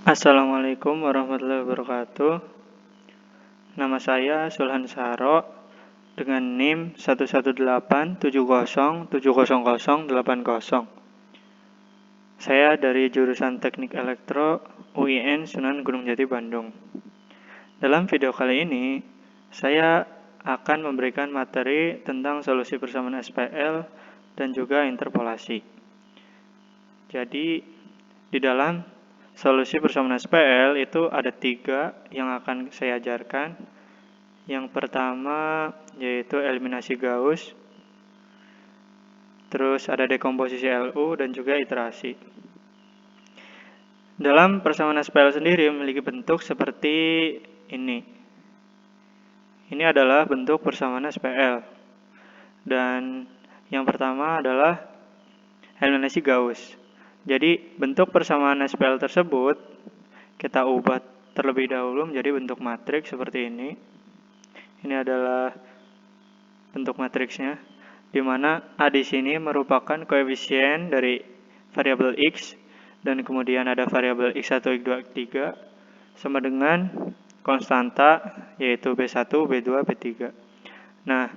Assalamualaikum warahmatullahi wabarakatuh. Nama saya Sulhan Saro dengan NIM 118707080. Saya dari jurusan Teknik Elektro UIN Sunan Gunung Jati, Bandung. Dalam video kali ini, saya akan memberikan materi tentang solusi persamaan SPL dan juga interpolasi. Jadi, di dalam solusi persamaan SPL itu ada 3 yang akan saya ajarkan. Yang pertama yaitu eliminasi Gauss, terus ada dekomposisi LU dan juga iterasi. Dalam persamaan SPL sendiri memiliki bentuk seperti ini. Ini adalah bentuk persamaan SPL. Dan yang pertama adalah eliminasi Gauss. Jadi bentuk persamaan SPL tersebut kita ubah terlebih dahulu menjadi bentuk matriks seperti ini. Ini adalah bentuk matriksnya, di mana A di sini merupakan koefisien dari variabel X, dan kemudian ada variabel X1, X2, X3, sama dengan konstanta, yaitu B1, B2, B3. Nah,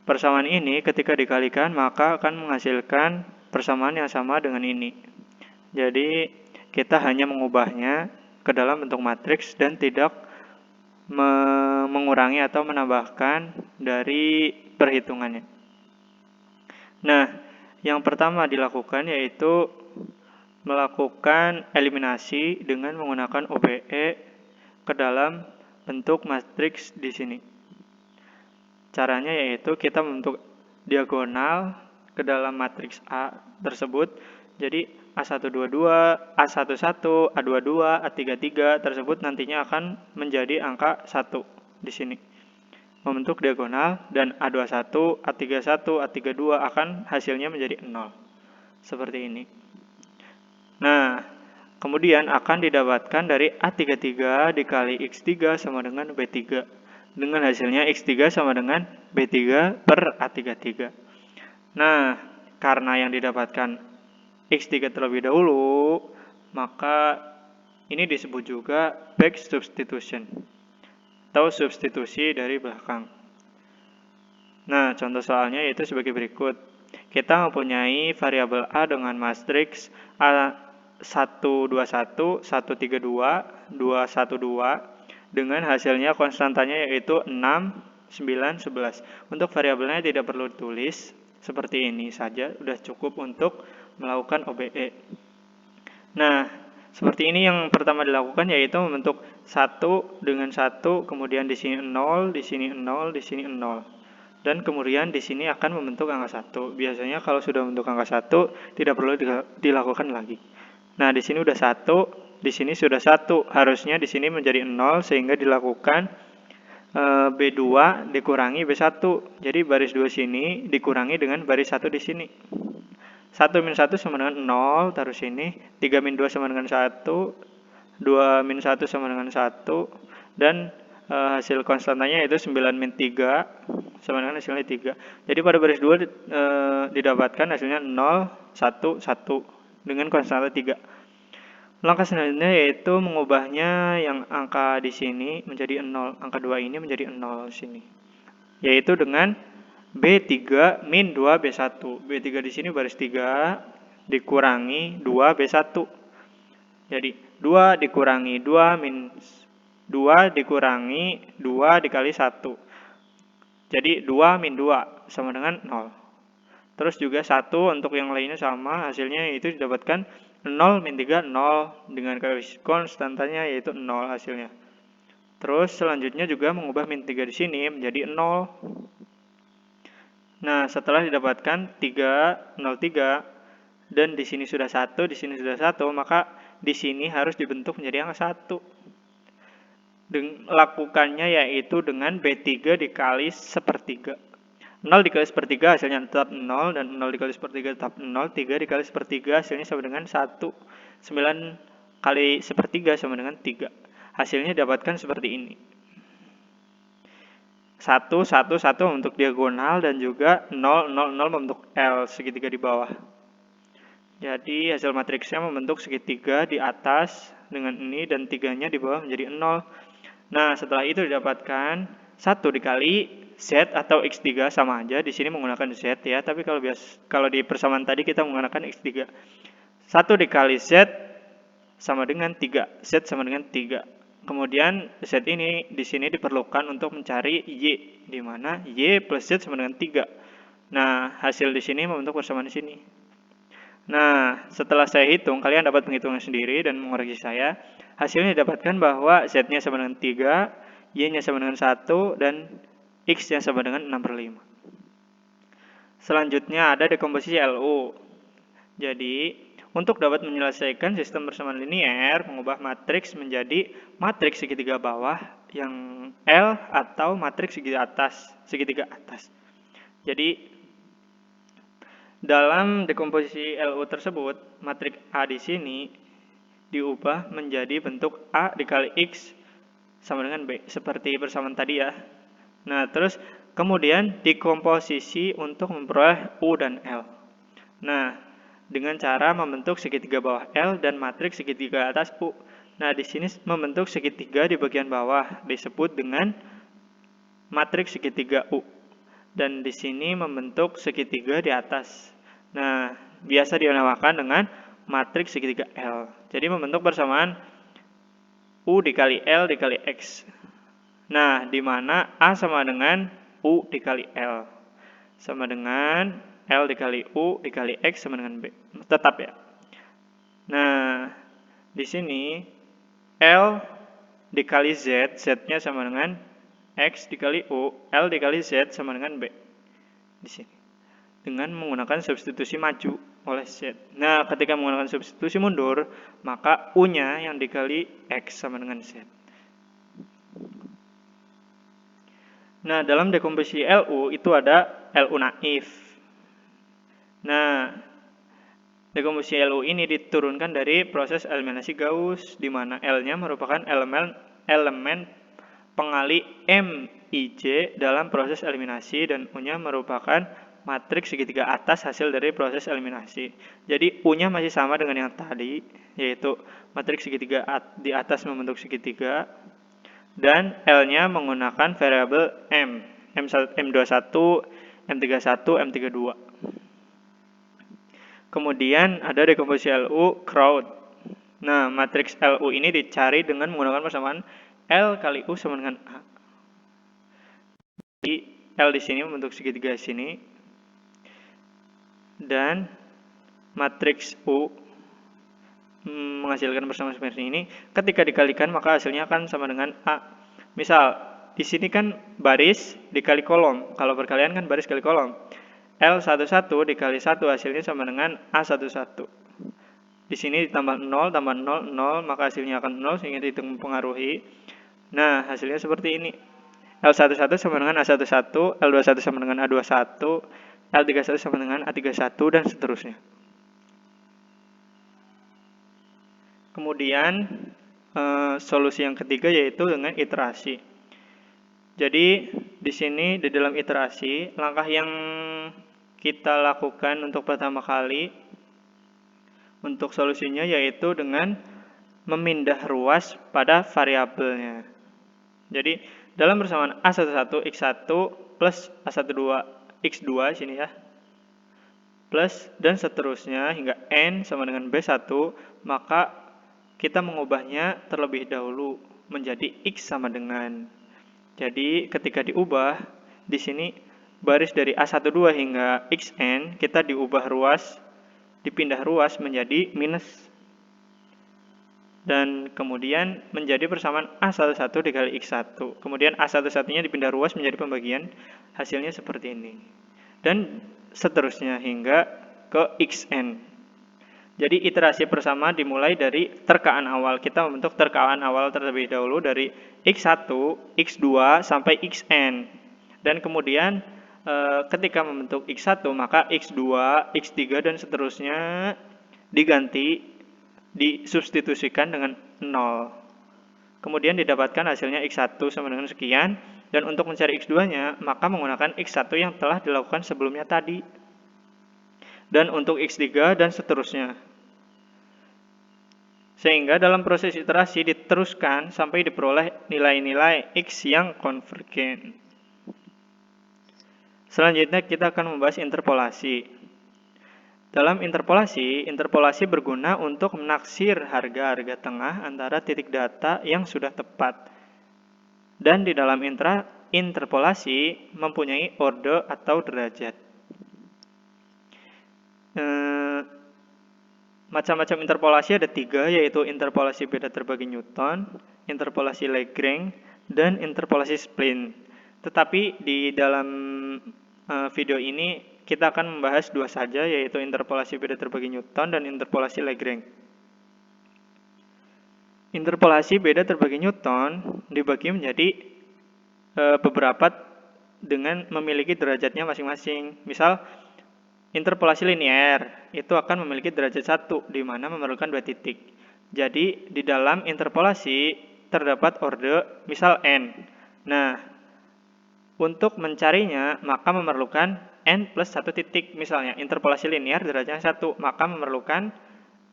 persamaan ini ketika dikalikan maka akan menghasilkan persamaan yang sama dengan ini. Jadi, kita hanya mengubahnya ke dalam bentuk matriks dan tidak mengurangi atau menambahkan dari perhitungannya. Nah, yang pertama dilakukan yaitu melakukan eliminasi dengan menggunakan OBE ke dalam bentuk matriks di sini. Caranya yaitu kita membentuk diagonal ke dalam matriks A tersebut. Jadi A122, A11, A22, A33 tersebut nantinya akan menjadi angka 1 di sini. Membentuk diagonal, dan A21, A31, A32 akan hasilnya menjadi 0. Seperti ini. Nah, kemudian akan didapatkan dari A33 dikali X3 sama dengan B3. Dengan hasilnya X3 sama dengan B3 per A33. Nah, karena yang didapatkan X3 terlebih dahulu, maka ini disebut juga back substitution atau substitusi dari belakang. Nah, contoh soalnya yaitu sebagai berikut. Kita mempunyai variabel A dengan matriks A121, 132, 212 dengan hasilnya konstantanya yaitu 6, 9, 11. Untuk variabelnya tidak perlu ditulis, seperti ini saja sudah cukup untuk melakukan OBE. Nah, seperti ini yang pertama dilakukan yaitu membentuk 1 dengan 1, kemudian di sini 0, di sini 0, di sini 0. Dan kemudian di sini akan membentuk angka 1. Biasanya kalau sudah membentuk angka 1 tidak perlu dilakukan lagi. Nah, di sini sudah 1, di sini sudah 1. Harusnya di sini menjadi 0 sehingga dilakukan B2 dikurangi B1. Jadi baris 2 sini dikurangi dengan baris 1 di sini. 1 min 1 sama dengan 0, taruh sini. 3 min 2 sama dengan 1. 2 min 1 sama dengan 1. Dan hasil konstantanya yaitu 9 min 3 sama dengan hasilnya 3. Jadi pada baris 2 didapatkan hasilnya 0, 1, 1 dengan konstanta 3. Langkah selanjutnya yaitu mengubahnya yang angka di sini menjadi 0. Angka 2 ini menjadi 0 di sini. Yaitu dengan B3 min 2 B1. B3 di sini baris 3 dikurangi 2 B1. Jadi 2 dikurangi 2 min 2 dikurangi 2 dikali 1. Jadi 2 min 2 sama dengan 0. Terus juga 1 untuk yang lainnya sama, hasilnya itu didapatkan 0 min 3, 0 dengan konstantanya yaitu 0 hasilnya. Terus selanjutnya juga mengubah min 3 di sini menjadi 0. Nah, setelah didapatkan 3, 0, 3, dan di sini sudah 1, di sini sudah 1, maka di sini harus dibentuk menjadi angka 1. Lakukannya yaitu dengan B3 dikali sepertiga. 0 dikali sepertiga hasilnya tetap 0, dan 0 dikali sepertiga tetap 0. 3 dikali sepertiga hasilnya sama dengan 1. 9 kali sepertiga sama dengan 3. Hasilnya didapatkan seperti ini. 1, 1, 1 membentuk diagonal, dan juga 0, 0, 0 membentuk L segitiga di bawah. Jadi hasil matriksnya membentuk segitiga di atas dengan ini dan 3-nya di bawah menjadi 0. Nah, setelah itu didapatkan 1 dikali Z atau X3 sama aja. Di sini menggunakan Z ya, tapi kalau di persamaan tadi kita menggunakan X3. 1 dikali Z sama dengan 3. Z sama dengan 3. Kemudian Z ini di sini diperlukan untuk mencari Y, di mana Y plus Z sama dengan 3. Nah, hasil di sini membentuk persamaan di sini. Nah, setelah saya hitung, kalian dapat menghitungnya sendiri dan mengoreksi saya. Hasilnya didapatkan bahwa Z-nya sama dengan 3, Y-nya sama dengan 1, dan X-nya sama dengan 6/5. Selanjutnya ada dekomposisi LU. Jadi, untuk dapat menyelesaikan sistem persamaan linier, mengubah matriks menjadi matriks segitiga bawah yang L atau matriks segitiga atas. Jadi, dalam dekomposisi LU tersebut, matriks A di sini diubah menjadi bentuk A dikali X sama dengan B, seperti persamaan tadi ya. Nah, terus kemudian dekomposisi untuk memperoleh U dan L. Nah, dengan cara membentuk segitiga bawah L dan matriks segitiga atas U. Nah, di sini membentuk segitiga di bagian bawah disebut dengan matriks segitiga U. Dan di sini membentuk segitiga di atas. Nah, biasa dinamakan dengan matriks segitiga L. Jadi membentuk persamaan U dikali L dikali X. Nah, di mana A sama dengan U dikali L. Sama dengan L dikali U dikali X sama dengan B. Tetap ya. Nah, di sini L dikali Z, Z-nya sama dengan X dikali U, L dikali Z sama dengan B. Di sini. Dengan menggunakan substitusi maju oleh Z. Nah, ketika menggunakan substitusi mundur, maka U-nya yang dikali X sama dengan Z. Nah, dalam dekomposisi LU itu ada LU naif. Nah, dekomposisi LU ini diturunkan dari proses eliminasi Gauss, di mana L-nya merupakan elemen pengali MIJ dalam proses eliminasi dan U-nya merupakan matriks segitiga atas hasil dari proses eliminasi. Jadi U-nya masih sama dengan yang tadi, yaitu matriks segitiga di atas membentuk segitiga, dan L-nya menggunakan variabel M21, M31, M32. Kemudian ada dekomposisi LU crowd. Nah, matriks LU ini dicari dengan menggunakan persamaan L kali U sama dengan A. Jadi L di sini membentuk segitiga di sini. Dan matriks U menghasilkan persamaan seperti ini. Ketika dikalikan maka hasilnya akan sama dengan A. Misal, di sini kan baris dikali kolom. Kalau perkalian kan baris kali kolom. L11 dikali 1 hasilnya sama dengan A11. Di sini ditambah 0, tambah 0, 0, maka hasilnya akan 0 sehingga itu mempengaruhi. Nah, hasilnya seperti ini. L11 sama dengan A11, L21 sama dengan A21, L31 sama dengan A31, dan seterusnya. Kemudian, solusi yang ketiga yaitu dengan iterasi. Jadi, di sini di dalam iterasi, langkah yang kita lakukan untuk pertama kali untuk solusinya yaitu dengan memindah ruas pada variabelnya. Jadi, dalam persamaan A11 X1 plus A12 X2 sini ya, plus dan seterusnya hingga N sama dengan B1, maka kita mengubahnya terlebih dahulu menjadi X sama dengan. Jadi, ketika diubah, di sini baris dari A12 hingga XN, kita dipindah ruas menjadi minus. Dan kemudian menjadi persamaan A11 dikali X1. Kemudian A11-nya dipindah ruas menjadi pembagian, hasilnya seperti ini. Dan seterusnya hingga ke XN. Jadi iterasi persamaan dimulai dari terkaan awal. Kita membentuk terkaan awal terlebih dahulu dari X1, X2, sampai XN. Dan kemudian ketika membentuk X1, maka X2, X3, dan seterusnya disubstitusikan dengan 0. Kemudian didapatkan hasilnya X1 sama dengan sekian. Dan untuk mencari X2-nya, maka menggunakan X1 yang telah dilakukan sebelumnya tadi. dan untuk X3 dan seterusnya. Sehingga dalam proses iterasi diteruskan sampai diperoleh nilai-nilai X yang konvergen. Selanjutnya kita akan membahas interpolasi. Dalam interpolasi berguna untuk menaksir harga-harga tengah antara titik data yang sudah tepat. Dan di dalam interpolasi mempunyai orde atau derajat. Macam-macam interpolasi ada 3, yaitu interpolasi beda terbagi Newton, interpolasi Lagrange, dan interpolasi spline. Tetapi di dalam video ini kita akan membahas 2 saja, yaitu interpolasi beda terbagi Newton dan interpolasi Lagrange. Interpolasi beda terbagi Newton dibagi menjadi beberapa dengan memiliki derajatnya masing-masing. Misal, interpolasi linear itu akan memiliki derajat 1, di mana memerlukan 2 titik. Jadi, di dalam interpolasi terdapat orde misal n. Nah, untuk mencarinya maka memerlukan n plus 1 titik. Misalnya, interpolasi linear derajatnya 1, maka memerlukan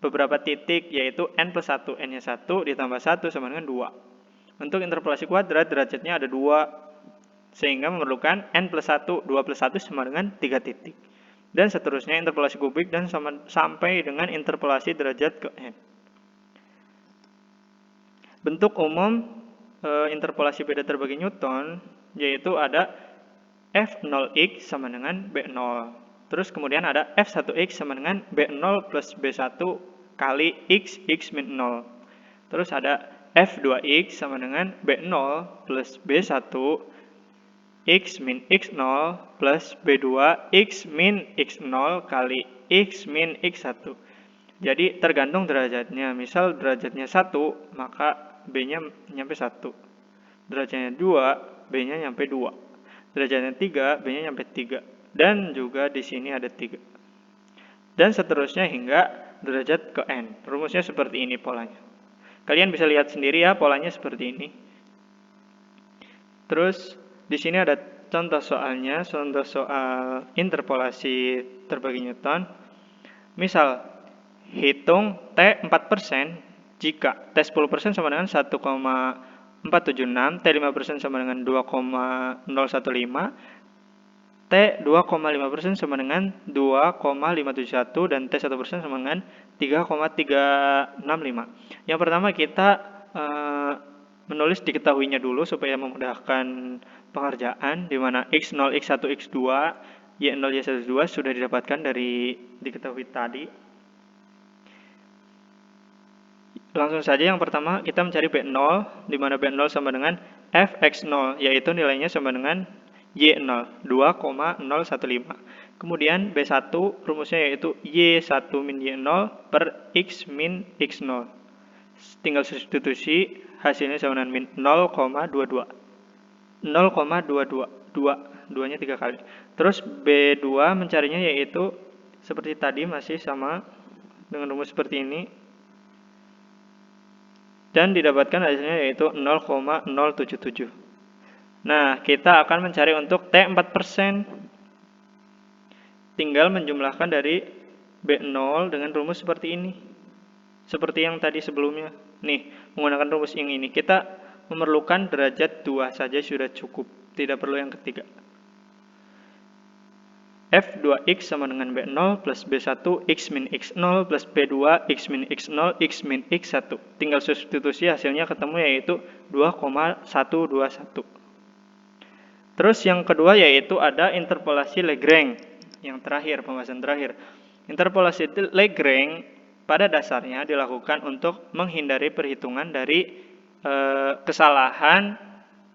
beberapa titik, yaitu n plus 1. N-nya 1 ditambah 1 sama dengan 2. Untuk interpolasi kuadrat derajatnya ada 2, sehingga memerlukan n plus 1, 2 plus 1 sama dengan 3 titik. Dan seterusnya interpolasi kubik dan sampai dengan interpolasi derajat ke n. Bentuk umum interpolasi beda terbagi Newton yaitu ada F0x sama dengan B0. Terus kemudian ada F1x sama dengan B0 plus B1 kali x min 0. Terus ada F2x sama dengan B0 plus B1 x min x0 plus B2 x min x0 kali x min x1. Jadi tergantung derajatnya. Misal derajatnya 1, maka B-nya nyampe 1. Derajatnya 2, B-nya nyampe 2. Derajatnya 3, B-nya nyampe 3. Dan juga di sini ada 3. Dan seterusnya hingga derajat ke n. Rumusnya seperti ini polanya. Kalian bisa lihat sendiri ya, polanya seperti ini. Terus di sini ada contoh soalnya, contoh soal interpolasi terbagi Newton. Misal, hitung T 4% jika T 10% sama dengan 1,476, T 5% sama dengan 2,015, T 2,5% sama dengan 2,571, dan T 1% sama dengan 3,365. Yang pertama kita menulis diketahuinya dulu supaya memudahkan pengerjaan, di mana X0, X1, X2, Y0, Y1, Y2 sudah didapatkan dari diketahui tadi. Langsung saja yang pertama kita mencari B0, di mana B0 sama dengan Fx0, yaitu nilainya sama dengan Y0, 2,015. Kemudian B1 rumusnya yaitu Y1 min Y0 per X min X0. Tinggal substitusi, hasilnya sama dengan min 0,22. 0,22. 2-nya 3 kali. Terus B2 mencarinya yaitu seperti tadi, masih sama dengan rumus seperti ini. Dan didapatkan hasilnya yaitu 0,077. Nah, kita akan mencari untuk T 4%. Tinggal menjumlahkan dari B0 dengan rumus seperti ini. Seperti yang tadi sebelumnya. Nih, menggunakan rumus yang ini. Kita memerlukan derajat 2 saja sudah cukup. Tidak perlu yang ketiga. F2x sama dengan B0 plus B1 x min x0 plus B2 x min x0 x min x1. Tinggal substitusi, hasilnya ketemu yaitu 2,121. Terus yang kedua yaitu ada interpolasi Lagrange. Yang terakhir, pembahasan terakhir. Interpolasi Lagrange pada dasarnya dilakukan untuk menghindari perhitungan dari kesalahan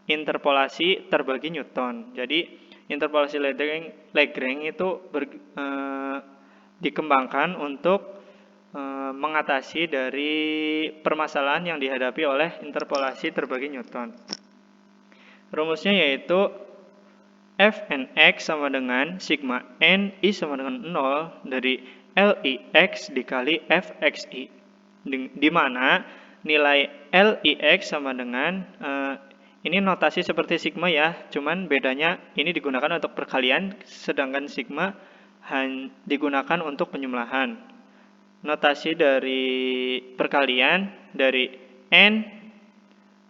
interpolasi terbagi Newton. Jadi interpolasi Lagrange itu dikembangkan untuk mengatasi dari permasalahan yang dihadapi oleh interpolasi terbagi Newton. Rumusnya yaitu Fnx sama dengan sigma n I sama dengan 0 dari Lix dikali Fxi, di mana nilai Lix sama dengan ini notasi seperti sigma ya, cuman bedanya ini digunakan untuk perkalian, sedangkan sigma digunakan untuk penjumlahan. Notasi dari perkalian dari N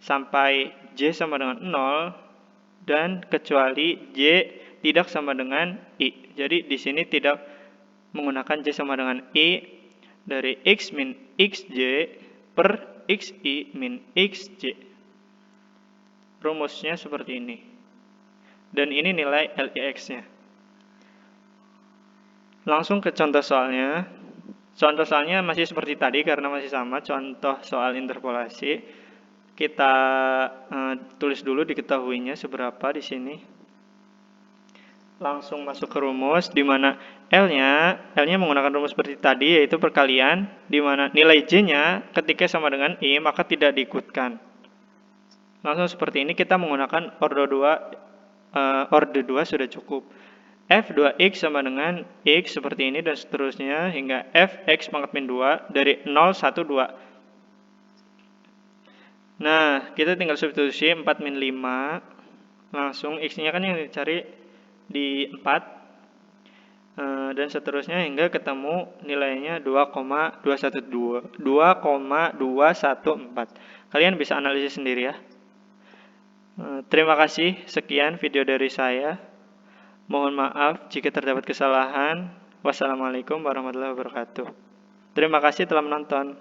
sampai J sama dengan 0 dan kecuali J tidak sama dengan I. Jadi di sini tidak menggunakan J sama dengan I dari X min XJ per XI min XJ. Rumusnya seperti ini. Dan ini nilai LIX-nya. Langsung ke contoh soalnya. Contoh soalnya masih seperti tadi karena masih sama, contoh soal interpolasi. Kita tulis dulu diketahuinya seberapa di sini. Langsung masuk ke rumus di mana L-nya menggunakan rumus seperti tadi yaitu perkalian di mana nilai J-nya ketika sama dengan I maka tidak diikutkan. Langsung seperti ini kita menggunakan orde 2 sudah cukup. F2X sama dengan X seperti ini dan seterusnya hingga Fx pangkat min 2 dari 0, 1, 2. Nah, kita tinggal substitusi 4 min 5. Langsung X-nya kan yang dicari di 4. Dan seterusnya hingga ketemu nilainya 2,214. Kalian bisa analisis sendiri ya. Terima kasih, sekian video dari saya. Mohon maaf jika terdapat kesalahan. Wassalamualaikum warahmatullahi wabarakatuh. Terima kasih telah menonton.